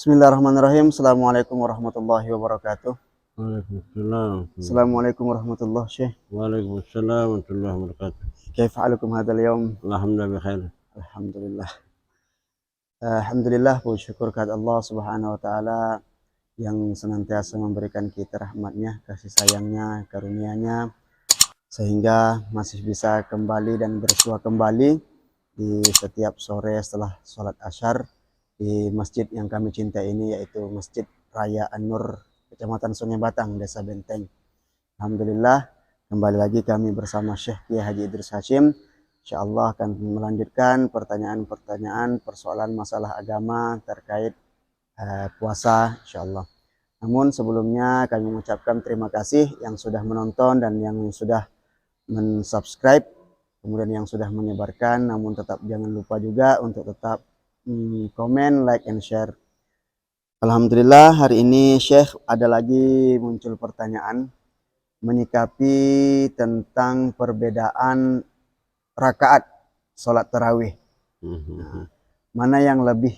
Bismillahirrahmanirrahim. Assalamualaikum warahmatullahi wabarakatuh. Waalaikumsalam. Assalamualaikum warahmatullahi Syekh. Waalaikumsalam warahmatullahi wabarakatuh. Kaifa halukum hadzal yaum? Alhamdulillah bikhair. Alhamdulillah. Alhamdulillah, puji syukur kepada Allah Subhanahu wa taala yang senantiasa memberikan kita rahmatnya, kasih sayangnya, karunia-Nya sehingga masih bisa kembali dan bersua kembali di setiap sore setelah sholat Asyar di masjid yang kami cintai ini, yaitu Masjid Raya An-Nur, Kecamatan Sungai Batang, Desa Benteng. Alhamdulillah, kembali lagi kami bersama Syekh Kiai Haji Idris Hashim. InsyaAllah akan melanjutkan pertanyaan-pertanyaan persoalan masalah agama terkait puasa, InsyaAllah. Namun sebelumnya kami mengucapkan terima kasih yang sudah menonton dan yang sudah mensubscribe, kemudian yang sudah menyebarkan. Namun tetap jangan lupa juga untuk tetap komen, like, and share. Alhamdulillah, hari ini Syekh ada lagi muncul pertanyaan menyikapi tentang perbedaan rakaat sholat tarawih. Nah, mana yang lebih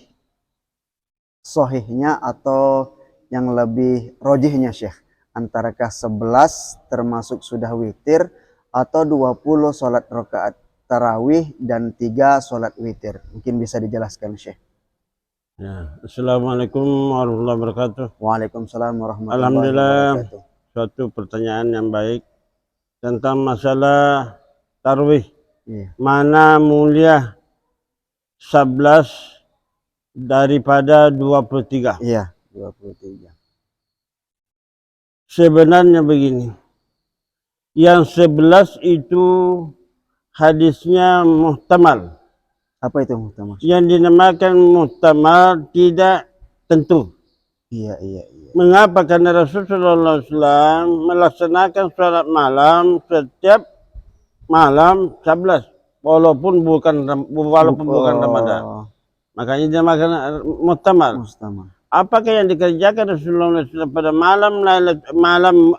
sohihnya atau yang lebih rojihnya Syekh? Antarakah 11 termasuk sudah witir atau 20 sholat rakaat tarawih dan 3 sholat witir? Mungkin bisa dijelaskan Syekh. Ya. Assalamualaikum warahmatullahi wabarakatuh. Waalaikumsalam warahmatullahi Alhamdulillah, wabarakatuh. suatu pertanyaan yang baik tentang masalah tarawih. Iya. Mana mulia 11 daripada 23? Iya, 23. Sebenarnya begini. Yang 11 itu hadisnya muhtamal. Apa itu muhtamal? Yang dinamakan muhtamal tidak tentu. Iya. Mengapa? Karena Rasulullah SAW melaksanakan sholat malam setiap malam 11, walaupun bukan Ramadan. Makanya dinamakan muhtamal. Apakah yang dikerjakan Rasulullah SAW pada malam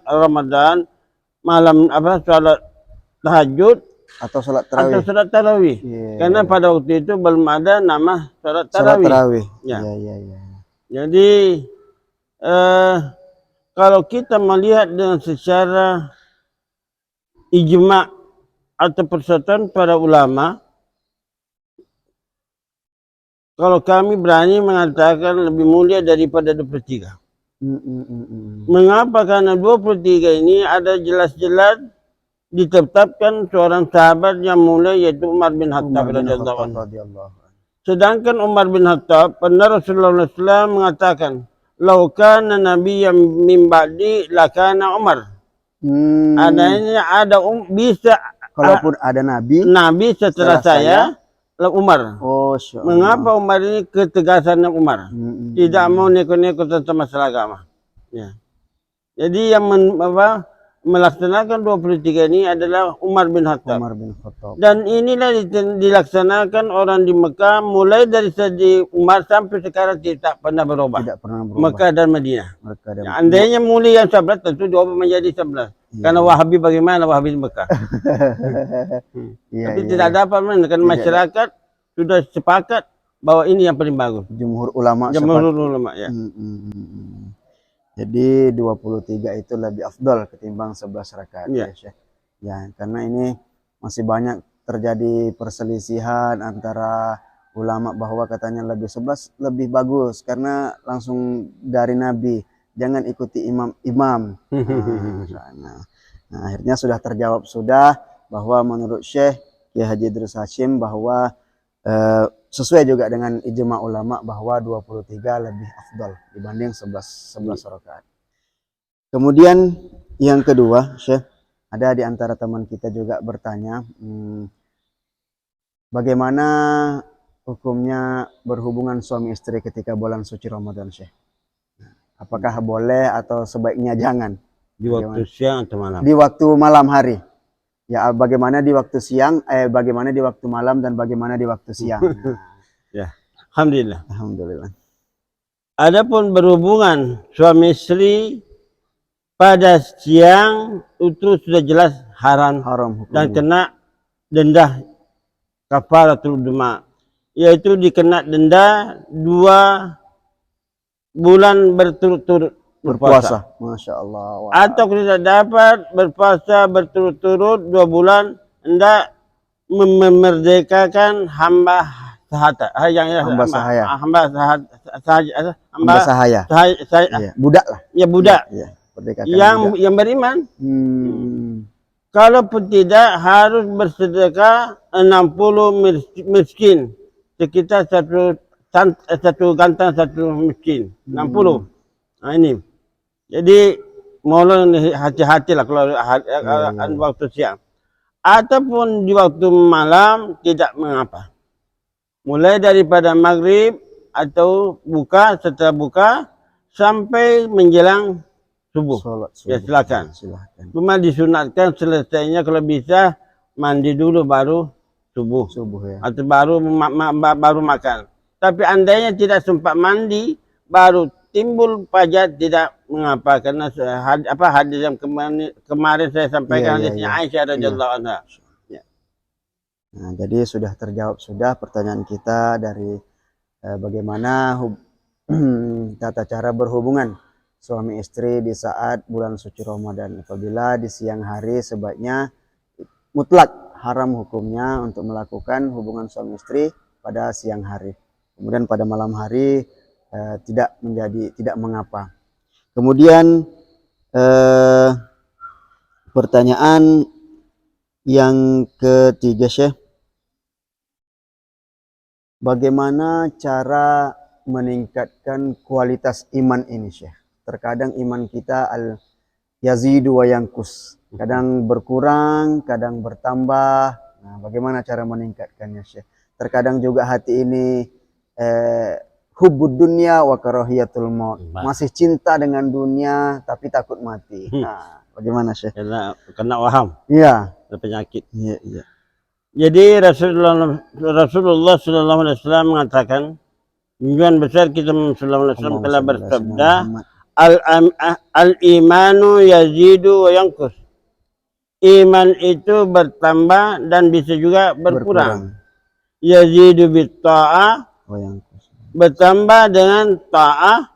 Ramadan, malam sholat tahajud atau sholat tarawih? Atau sholat tarawih. Karena pada waktu itu belum ada nama sholat tarawih. Ya. Jadi kalau kita melihat dengan secara ijma' atau persatuan para ulama, kalau kami berani mengatakan lebih mulia daripada 23. Mengapa? Karena 23 ini ada jelas-jelas ditetapkan seorang sahabat yang mulia, yaitu Umar bin Khattab radhiyallahu anhu. Sedangkan Umar bin Khattab pernah Rasulullah SAW mengatakan, "Lau kana nabiyyan min ba'di lakana Umar." Adanya bisa kalaupun ada nabi setelah saya Umar. Mengapa Umar ini ketegasan Umar? Tidak mau neko-neko tentang masalah agama. Ya. Jadi yang melaksanakan 23 ini adalah Umar bin Khattab. Dan inilah dilaksanakan orang di Mekah mulai dari sejak Umar sampai sekarang tidak pernah berubah. Mekah dan Madinah. Andainya mulia yang 11 tentu diubah menjadi 11. Karena Wahabi bagaimana Wahabi di Mekah. Tapi tidak dapat kan masyarakat sudah sepakat bahwa ini yang paling bagus. Jumhur ulama ya. Jadi 23 itu lebih afdal ketimbang 11 rakaat ya Syekh. Ya, karena ini masih banyak terjadi perselisihan antara ulama bahwa katanya lebih 11 lebih bagus karena langsung dari Nabi. Jangan ikuti imam. Nah, akhirnya sudah terjawab bahwa menurut Syekh Kiai Haji Idris Hashim bahwa sesuai juga dengan ijma ulama bahwa 23 lebih afdal dibanding 11 rakaat. Kemudian yang kedua, Syekh, ada di antara teman kita juga bertanya, bagaimana hukumnya berhubungan suami istri ketika bulan suci Ramadan, Syekh? Apakah boleh atau sebaiknya jangan? Di waktu siang atau malam? Di waktu malam hari. Ya, bagaimana di waktu siang, bagaimana di waktu malam, dan bagaimana di waktu siang. Ya, alhamdulillah. Alhamdulillah. Adapun berhubungan suami istri pada siang itu sudah jelas haram dan kena denda kafaratul juma', yaitu dikena denda 2 bulan berturut-turut berpuasa. Masya Allah. Wow. Atau kita dapat berpuasa berturut-turut 2 bulan, hendak memerdekakan hamba sahata. Hamba sahaya. Hamba sahaya. Iya, budak lah. Ya budak. Iya, yang beriman. Kalaupun tidak, harus bersedekah 60 miskin. Sekitar satu gantang satu miskin. 60. Nah ini. Jadi mohon hati-hatilah kalau waktu siang. Ataupun di waktu malam tidak mengapa. Mulai daripada maghrib atau setelah buka sampai menjelang subuh. Ya silakan. Cuma disunatkan selesainya kalau bisa mandi dulu baru subuh ya. Atau baru makan. Tapi andainya tidak sempat mandi baru timbul pajat, tidak mengapa, karena hadis yang kemarin saya sampaikan, hadisnya Aisyah radhiyallahu anha. Nah, jadi sudah terjawab pertanyaan kita dari bagaimana tata cara berhubungan suami istri di saat bulan suci Ramadan. Apabila di siang hari sebaiknya mutlak haram hukumnya untuk melakukan hubungan suami istri pada siang hari. Kemudian pada malam hari tidak mengapa. Kemudian pertanyaan yang ketiga, Syekh, bagaimana cara meningkatkan kualitas iman ini, Syekh? Terkadang iman kita yazidu wa yankus, kadang berkurang, kadang bertambah. Nah, bagaimana cara meningkatkannya, Syekh? Terkadang juga hati ini hubbud dunya wa karahiyatul maut. Masih cinta dengan dunia tapi takut mati. Nah, bagaimana, Syekh? Kena waham. Iya. Penyakit. Iya. Jadi Rasulullah sallallahu alaihi wasallam mengatakan, junjungan besar kita sallallahu alaihi wasallam telah bersabda, al-imanu yazidu wa yanqus. Iman itu bertambah dan bisa juga berkurang. Yazidu bit ta'ah wa yanqus. Bertambah dengan ta'ah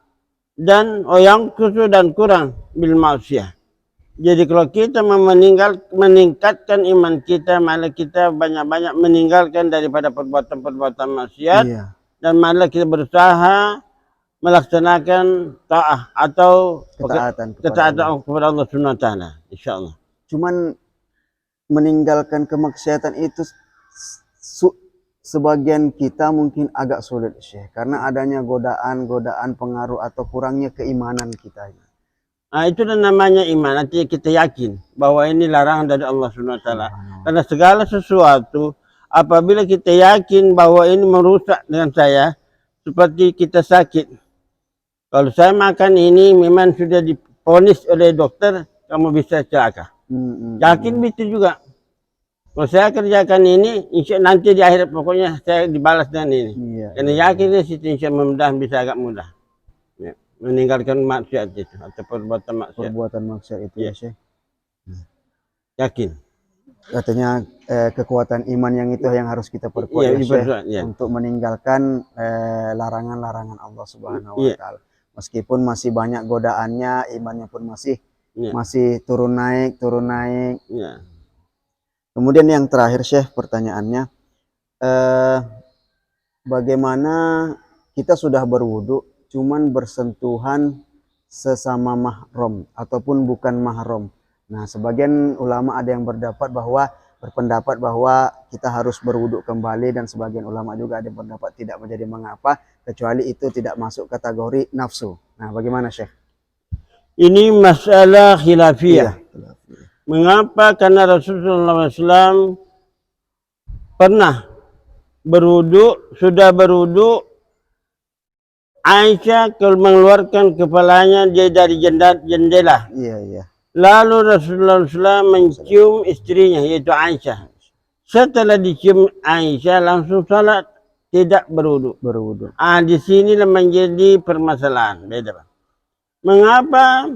dan yanqusu dan kurang bil ma'siyah. Jadi kalau kita meningkatkan iman kita, malah kita banyak-banyak meninggalkan daripada perbuatan-perbuatan maksiat, dan malah kita berusaha melaksanakan ta'ah atau ketaatan kepada Allah Subhanahu wa taala, insyaallah. Cuman meninggalkan kemaksiatan itu sebagian kita mungkin agak sulit, Syekh, karena adanya godaan pengaruh atau kurangnya keimanan kita. Nah, itu namanya iman. Artinya kita yakin bahwa ini larangan dari Allah Subhanahu wa taala. Karena segala sesuatu apabila kita yakin bahwa ini merusak dengan saya, seperti kita sakit. Kalau saya makan ini memang sudah diponis oleh dokter kamu bisa celaka. Yakin bisa juga. Kalau saya kerjakan ini, insya nanti di akhirat pokoknya saya dibalas dengan ini. Karena yakin di situ insya mudah bisa agak mudah. Meninggalkan maksiat itu atau perbuatan maksiat itu, ya Syekh. Yakin. Katanya kekuatan iman yang itu yang harus kita perkuat, untuk meninggalkan larangan-larangan Allah Subhanahu wa taala. Meskipun masih banyak godaannya, imannya pun masih turun naik. Kemudian yang terakhir, Syekh, pertanyaannya, bagaimana kita sudah berwudu cuman bersentuhan sesama mahram ataupun bukan mahram. Nah, sebagian ulama ada yang berpendapat bahwa kita harus berwudu kembali, dan sebagian ulama juga ada yang berpendapat tidak menjadi mengapa kecuali itu tidak masuk kategori nafsu. Nah, bagaimana, Syekh? Ini masalah khilafiyah. Mengapa? Karena Rasulullah SAW pernah sudah berwudu. Aisyah mengeluarkan kepalanya dari jendela. Lalu Rasulullah SAW mencium istrinya, yaitu Aisyah. Setelah dicium Aisyah langsung salat, tidak berwudu. Di sinilah menjadi permasalahan. Beda. Mengapa?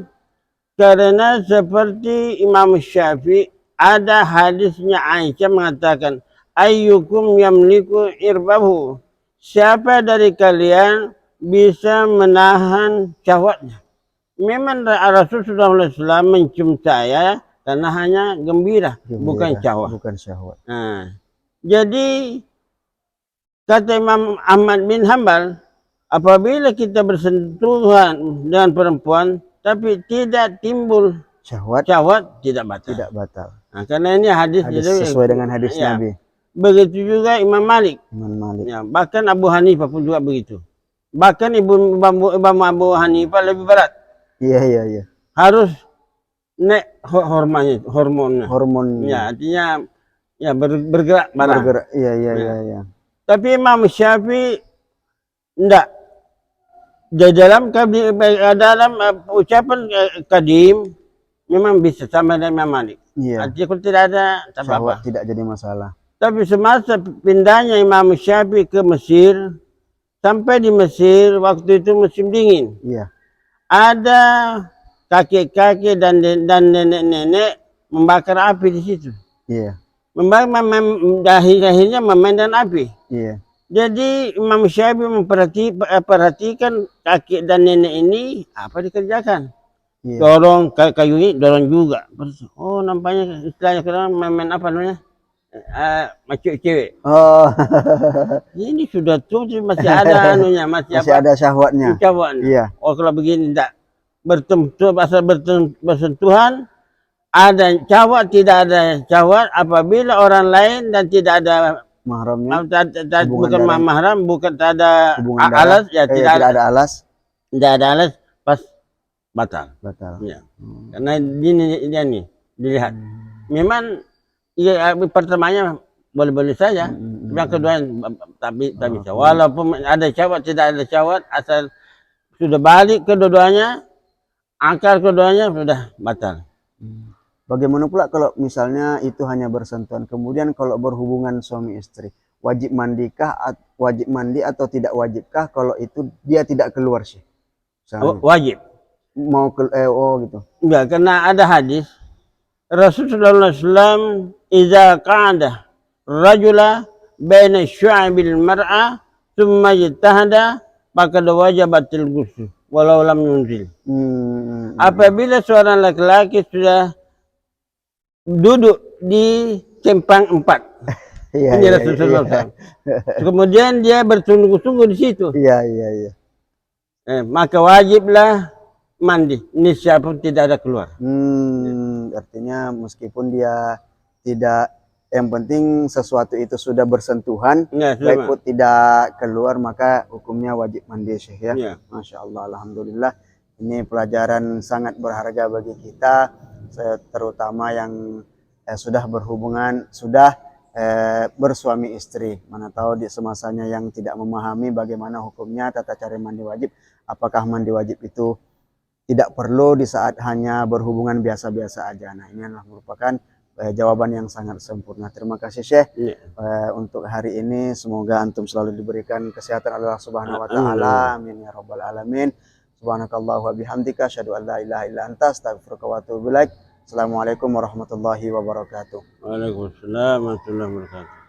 Karena seperti Imam Syafi'i ada hadisnya Aisyah mengatakan, ayyukum yamliku irbahu. Siapa dari kalian bisa menahan syahwatnya. Memang Rasulullah SAW mencium saya karena hanya gembira. Bukan syahwat. Bukan syahwat. Nah, jadi kata Imam Ahmad bin Hambal, apabila kita bersentuhan dengan perempuan tapi tidak timbul Syahwat tidak batal. tidak batal. Nah, karena ini hadis sesuai dengan hadis ya. Nabi. Begitu juga Imam Malik. Ya, bahkan Abu Hanifah pun juga begitu. Bahkan Imam Abu Hanifah lebih berat. Iya. Harus naik hormonnya. Ya, artinya ya bergerak barang. Iya. Tapi Imam Syafi'i enggak. Dalam ucapan kadim memang bisa sama dengan Imam Malik. Iya. Artinya kalau tidak ada syahwat tidak jadi masalah. Tapi semasa pindahnya Imam Syafi'i ke Mesir, sampai di Mesir waktu itu musim dingin. Iya. Ada kakek-kakek dan nenek-nenek membakar api di situ. Iya. Akhirnya memainkan api. Iya. Jadi Imam Syafi'i memperhatikan kakek dan nenek ini apa dikerjakan. Iya. Dorong kayu ini, dorong juga. Oh, nampaknya istilahnya sekarang main apa namanya? Macam cewek. Oh. Ini sudah tua masih ada anunya, masih ada syahwatnya. Iya. Oh, kalau begini tidak bersentuhan, ada syahwat, tidak ada syahwat apabila orang lain dan tidak ada mahramnya, bukan mahram, bukan ada alas, ya tidak ada alas. Tidak ada alas, pas batal. Ya. Karena ini dilihat. Memang ya, pertamanya boleh-boleh saja. Yang kedua tak bisa. Walaupun ada syahwat, tidak ada syahwat, asal sudah balik kedua-duanya, akal keduanya sudah batal. Bagaimana pula kalau misalnya itu hanya bersentuhan, kemudian kalau berhubungan suami istri, wajib mandi atau tidak wajibkah kalau itu dia tidak keluar sih? Wajib. Mau gitu. Enggak, karena ada hadis Rasulullah SAW idza qa'ada rajula baina syu'abil mar'a thumma ijtahada faqad wajabatil ghusl walau lam yunzil. Apabila seorang laki-laki sudah duduk di simpang 4. Ini Rasulullah SAW. Kemudian dia bersungguh-sungguh di situ. Iya. Maka wajiblah mandi. Nisya pun tidak ada keluar. Artinya meskipun dia tidak, yang penting sesuatu itu sudah bersentuhan, baik pun tidak keluar, maka hukumnya wajib mandi, Syekh ya. Masya Allah, alhamdulillah. Ini pelajaran sangat berharga bagi kita, terutama yang sudah berhubungan, sudah bersuami istri. Mana tahu di semasanya yang tidak memahami bagaimana hukumnya tata cara mandi wajib. Apakah mandi wajib itu tidak perlu di saat hanya berhubungan biasa-biasa aja. Nah, ini adalah merupakan jawaban yang sangat sempurna. Terima kasih Syekh untuk hari ini. Semoga antum selalu diberikan kesehatan Allah Subhanahu wa taala. Amin ya rabbal alamin. Subhanakallah wa bihamdika asyhadu an la ilaha illa anta astaghfiruka wa atubu ilaik. Assalamualaikum warahmatullahi wabarakatuh. Waalaikumsalam warahmatullahi wabarakatuh.